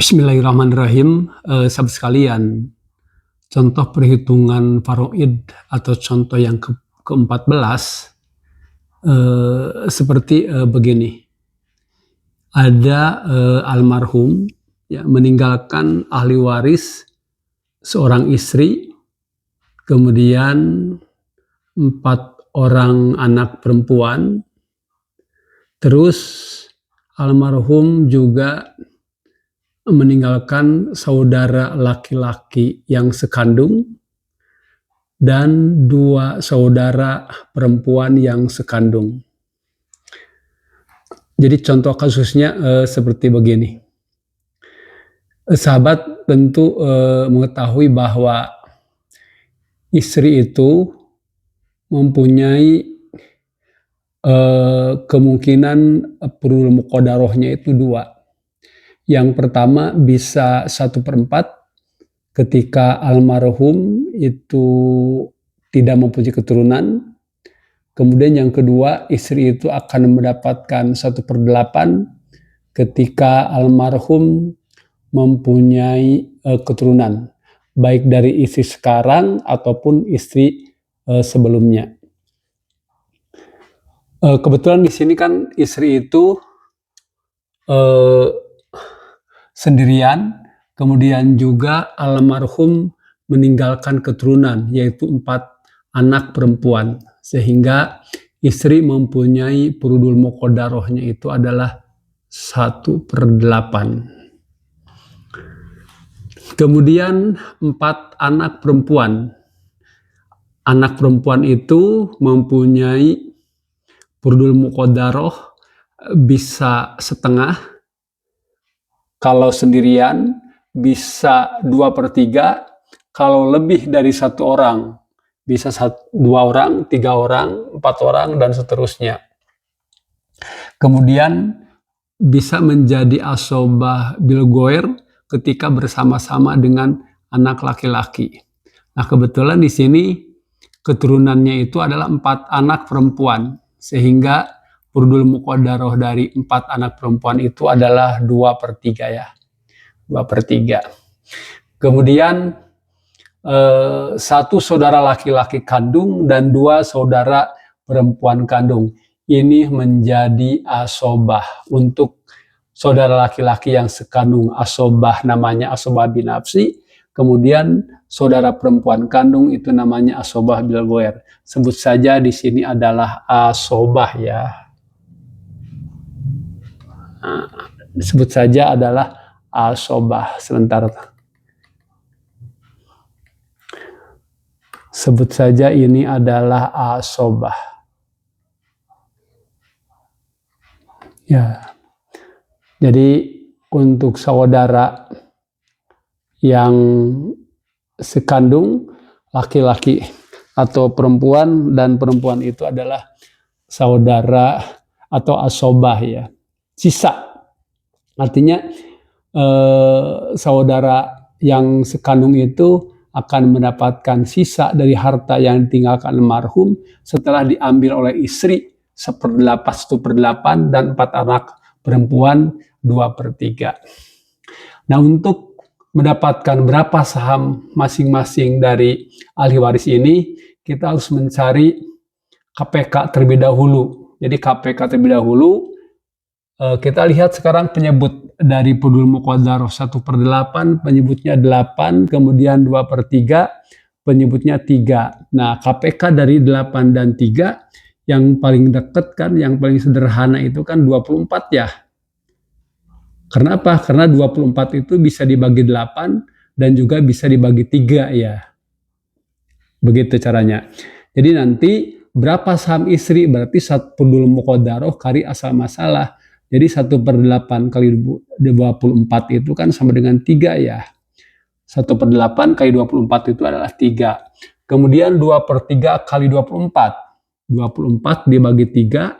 Bismillahirrahmanirrahim. Sahabat sekalian, contoh perhitungan faraid atau contoh yang ke-14 seperti begini. Ada almarhum ya, meninggalkan ahli waris seorang istri, kemudian 4 orang anak perempuan, terus almarhum juga meninggalkan saudara laki-laki yang sekandung dan 2 saudara perempuan yang sekandung. Jadi contoh kasusnya seperti begini. Sahabat tentu mengetahui bahwa istri itu mempunyai kemungkinan furudul muqaddarahnya itu 2. Yang pertama bisa 1/4 ketika almarhum itu tidak mempunyai keturunan. Kemudian yang kedua, istri itu akan mendapatkan 1/8 ketika almarhum mempunyai keturunan, baik dari istri sekarang ataupun istri sebelumnya. Kebetulan di sini kan istri itu sendirian, kemudian juga almarhum meninggalkan keturunan, yaitu 4 anak perempuan, sehingga istri mempunyai furudul muqaddarahnya itu adalah 1/8. Kemudian 4 anak perempuan. Anak perempuan itu mempunyai furudul muqaddarah bisa setengah. Kalau sendirian bisa 2/3, kalau lebih dari 1 orang bisa 2 orang, 3 orang, 4 orang, dan seterusnya. Kemudian bisa menjadi asobah bil ghair ketika bersama-sama dengan anak laki-laki. Nah, kebetulan di sini keturunannya itu adalah 4 anak perempuan, sehingga furudul muqaddarah dari 4 anak perempuan itu adalah 2/3 ya. 2/3. Kemudian 1 saudara laki-laki kandung dan 2 saudara perempuan kandung. Ini menjadi asobah. Untuk saudara laki-laki yang sekandung asobah namanya asobah binafsi. Kemudian saudara perempuan kandung itu namanya asobah bil ghair. Sebut saja di sini adalah asobah ya. Disebut saja adalah asobah. Sebentar. Sebut saja ini adalah asobah. Ya. Jadi untuk saudara yang sekandung laki-laki atau perempuan, dan perempuan itu adalah saudara atau asobah ya. Sisa, artinya saudara yang sekandung itu akan mendapatkan sisa dari harta yang ditinggalkan almarhum setelah diambil oleh istri 1/8 dan 4 anak perempuan 2/3. Nah, untuk mendapatkan berapa saham masing-masing dari ahli waris ini, kita harus mencari KPK terlebih dahulu. Jadi KPK terlebih dahulu, kita lihat sekarang penyebut dari furudul muqaddarah 1/8, penyebutnya 8, kemudian 2/3, penyebutnya 3. Nah, KPK dari 8 dan 3, yang paling dekat kan, yang paling sederhana itu kan 24 ya. Karena apa? Karena 24 itu bisa dibagi 8 dan juga bisa dibagi 3 ya. Begitu caranya. Jadi nanti berapa saham istri? Berarti furudul muqaddarah kali asal masalah. Jadi 1/8 kali 24 itu kan sama dengan 3 ya. 1/8 kali 24 itu adalah 3. Kemudian 2/3 kali 24. 24 dibagi 3,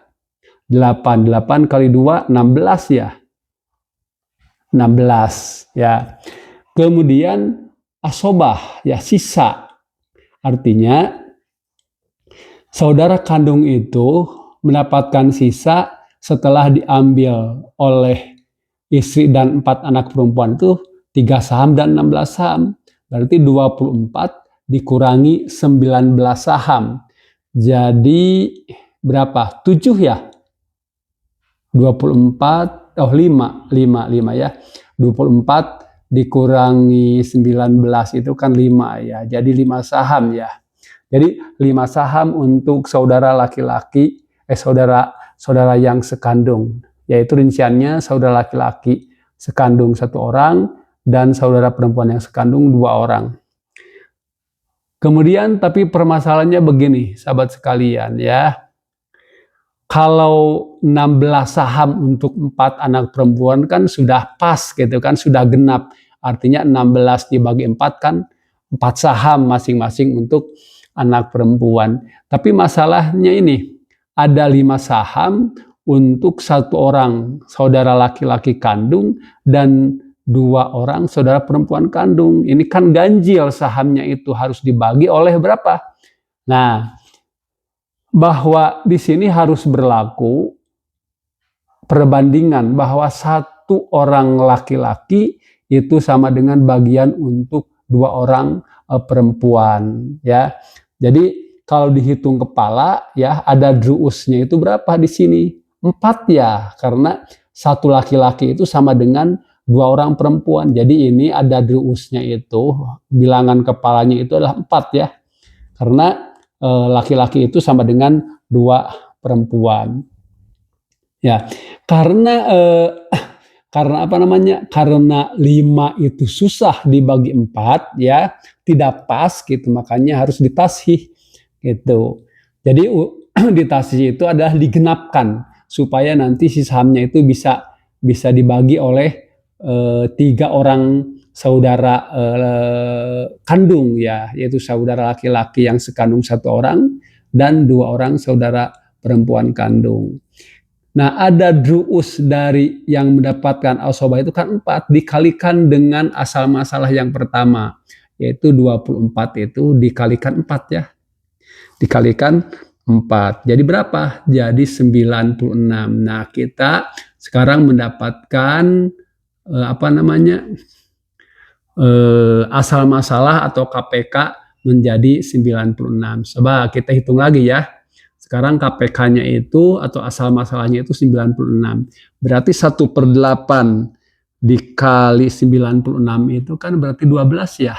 8. 8 kali 2, 16 ya. 16 ya. Kemudian asobah ya, sisa. Artinya saudara kandung itu mendapatkan sisa setelah diambil oleh istri dan 4 anak perempuan itu 3 saham dan 16 saham. Berarti 24 dikurangi 19 saham. Jadi berapa? 7 ya? 24, 5 ya. 24 dikurangi 19 itu kan 5 ya. Jadi 5 saham ya. Jadi 5 saham untuk saudara laki-laki, saudara yang sekandung. Yaitu rinciannya saudara laki-laki sekandung 1 orang dan saudara perempuan yang sekandung 2 orang. Kemudian tapi permasalahannya begini, sahabat sekalian ya. Kalau 16 saham untuk 4 anak perempuan kan sudah pas gitu kan, sudah genap. Artinya 16 dibagi 4 kan 4 saham masing-masing untuk anak perempuan. Tapi masalahnya ini, ada 5 saham untuk 1 orang saudara laki-laki kandung dan 2 orang saudara perempuan kandung. Ini kan ganjil sahamnya itu harus dibagi oleh berapa? Nah, bahwa di sini harus berlaku perbandingan bahwa 1 orang laki-laki itu sama dengan bagian untuk 2 orang perempuan ya. Jadi kalau dihitung kepala ya ada druusnya itu berapa di sini? 4 ya, karena 1 laki-laki itu sama dengan 2 orang perempuan. Jadi ini ada druusnya itu, bilangan kepalanya itu adalah 4 ya. Karena laki-laki itu sama dengan 2 perempuan. Ya, karena apa namanya? Karena 5 itu susah dibagi 4 ya, tidak pas gitu, makanya harus ditashih gitu. Jadi ditashih itu adalah digenapkan supaya nanti si sahamnya itu bisa dibagi oleh 3 orang saudara kandung ya, yaitu saudara laki-laki yang sekandung 1 orang dan 2 orang saudara perempuan kandung. Nah, ada druus dari yang mendapatkan asobah itu kan 4 dikalikan dengan asal masalah yang pertama, yaitu 24 itu dikalikan 4 ya. Dikalikan 4. Jadi berapa? Jadi 96. Nah, kita sekarang mendapatkan asal masalah atau KPK menjadi 96. Coba kita hitung lagi ya. Sekarang KPK-nya itu atau asal masalahnya itu 96. Berarti 1/8 dikali 96 itu kan berarti 12 ya.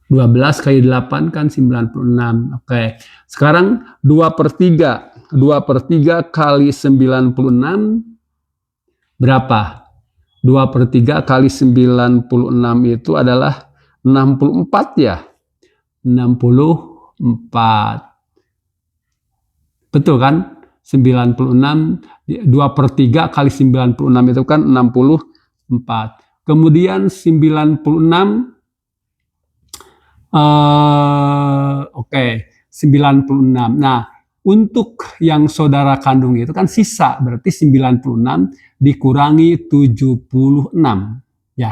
12 kali 8 kan 96. Oke. Sekarang 2/3. 2/3 kali 96 berapa? 2/3 kali 96 itu adalah 64 ya. 64. Betul kan? 96, 2/3 kali 96 itu kan 64. Kemudian 96, 96. Nah, untuk yang saudara kandung itu kan sisa, berarti 96 dikurangi 76. Ya,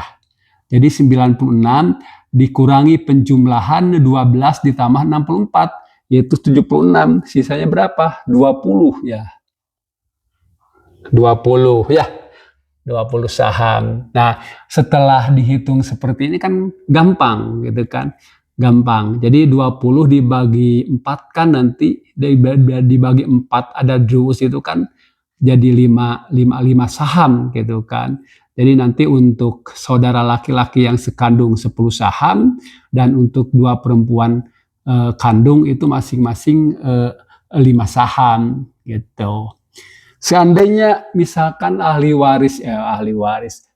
jadi 96 dikurangi penjumlahan 12 ditambah 64, yaitu 76. Sisanya berapa? 20 ya. 20 ya. 20 saham. Nah, setelah dihitung seperti ini kan gampang gitu kan. Gampang. Jadi 20 dibagi 4 kan nanti dibagi 4 ada druus itu kan jadi 5 saham gitu kan. Jadi nanti untuk saudara laki-laki yang sekandung 10 saham dan untuk 2 perempuan kandung itu masing-masing 5 saham gitu. Seandainya misalkan ahli waris,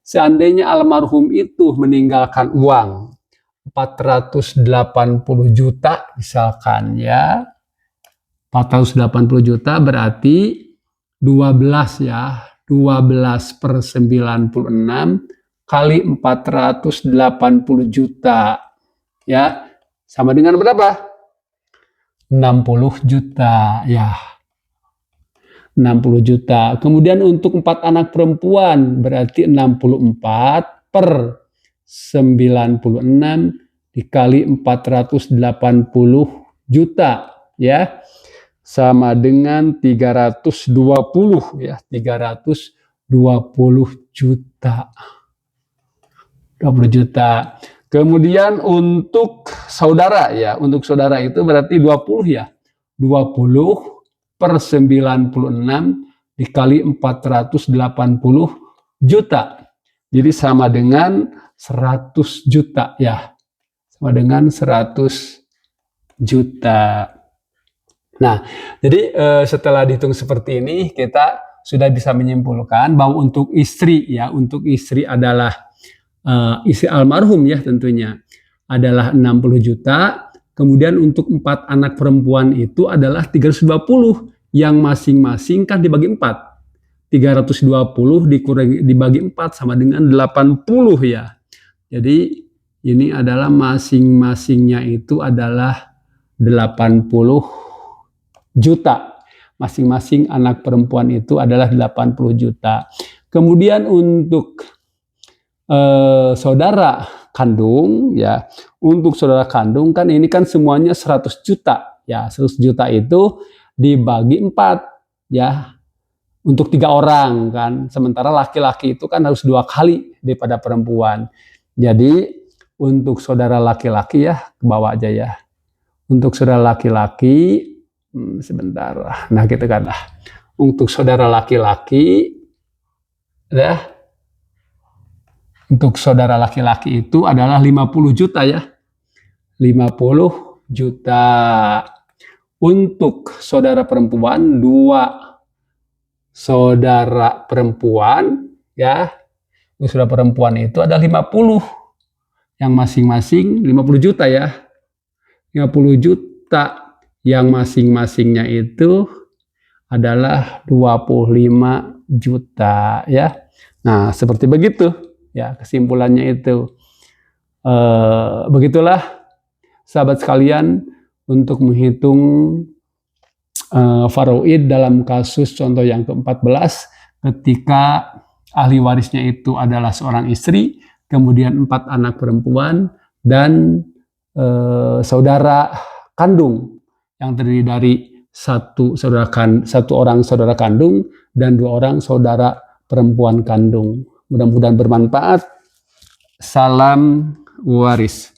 seandainya almarhum itu meninggalkan uang 480 juta misalkan ya, 480 juta berarti 12 ya, 12/96 kali 480 juta ya, sama dengan berapa? 60 juta ya. 60 juta. Kemudian untuk 4 anak perempuan berarti 64/96 dikali 480 juta ya. Sama dengan 320 ya, 320 juta. 20 juta. Kemudian untuk saudara ya, untuk saudara itu berarti 20 ya. 20 per 96 dikali 480 juta. Jadi sama dengan 100 juta ya. Sama dengan 100 juta. Nah, jadi setelah dihitung seperti ini, kita sudah bisa menyimpulkan bahwa untuk istri ya, untuk istri adalah istri almarhum ya tentunya adalah 60 juta. Kemudian untuk 4 anak perempuan itu adalah 320 yang masing-masing kan dibagi 4. 320 dikurangi dibagi 4 sama dengan 80 ya. Jadi ini adalah masing-masingnya itu adalah 80 juta. Masing-masing anak perempuan itu adalah 80 juta. Kemudian untuk saudara kandung ya, untuk saudara kandung kan ini kan semuanya 100 juta ya. 100 juta itu dibagi 4 ya, untuk 3 orang kan, sementara laki-laki itu kan harus 2 kali daripada perempuan. Jadi untuk saudara laki-laki ya, ke bawah aja ya, untuk saudara laki-laki sebentar, nah gitu kan lah, untuk saudara laki-laki ya, untuk saudara laki-laki itu adalah 50 juta ya. 50 juta. Untuk saudara perempuan, 2 saudara perempuan ya. Untuk saudara perempuan itu ada 50. Yang masing-masing 50 juta ya. 50 juta yang masing-masingnya itu adalah 25 juta ya. Nah, seperti begitu. Ya, kesimpulannya itu begitulah sahabat sekalian untuk menghitung faraid dalam kasus contoh yang ke-14 ketika ahli warisnya itu adalah seorang istri, kemudian 4 anak perempuan dan saudara kandung yang terdiri dari satu orang saudara kandung dan 2 orang saudara perempuan kandung. Mudah-mudahan bermanfaat. Salam waris.